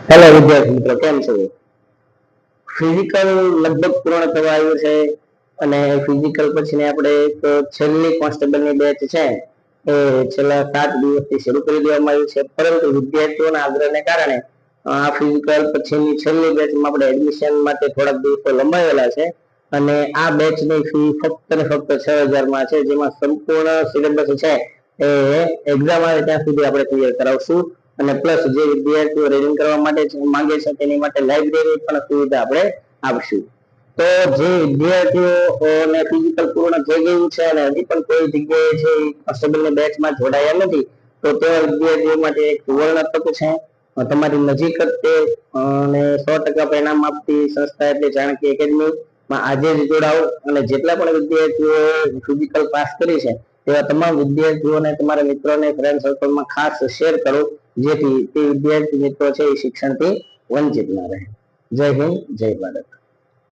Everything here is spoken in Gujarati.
હેલો વિદ્યાર્થી મિત્રો, કેમ છો? ફિઝિકલ લગભગ પૂર્ણ થવા આવ્યું છે અને ફિઝિકલ પછી આપણે એક છેલ્લી કોન્સ્ટેબલની બેચ છે એ છેલ્લા 7 દિવસથી શરૂ કરી દેવામાં આવી છે, પરંતુ વિદ્યાર્થીઓના આગ્રહને કારણે આ ફિઝિકલ પછીની છેલ્લી બેચમાં આપણે એડમિશન માટે થોડાક દિવસો લંબાવેલા છે અને આ બેચની ફી ફક્ત ને ફક્ત 6000 માં છે, જેમાં સંપૂર્ણ સિલેબસ છે એ એક્ઝામ આવે ત્યાં સુધી આપણે ક્લિયર કરાવશું અને પ્લસ જે વિદ્યાર્થીઓ રેડિંગ કરવા માટે માંગે છે તેની માટે લાઇબ્રેરી પણ સુવિધા આપણે આપશું. તો જે વિદ્યાર્થીઓને ફિઝિકલ પૂર્ણ થઈ ગયું છે અને હજી પણ કોઈ જગ્યાએ છે કોન્સ્ટેબલની બેચમાં જોડાયા નથી, તો તેવા વિદ્યાર્થીઓ માટે એક સુવર્ણ તક છે. તમારી નજીક જ તે અને 100% પરિણામ આપતી સંસ્થા એટલે ચાણક્ય એકેડમી માં આજે જ જોડાઓ અને જેટલા પણ વિદ્યાર્થીઓ ફિઝિકલ પાસ કરી છે તેવા તમામ વિદ્યાર્થીઓને તમારા મિત્રોને ફ્રેન્ડ સર્કલમાં ખાસ શેર કરો, જેથી તે વિદ્યાર્થી મિત્રો છે એ શિક્ષણથી વંચિત ના રહે. જય હિન્દ, જય ભારત.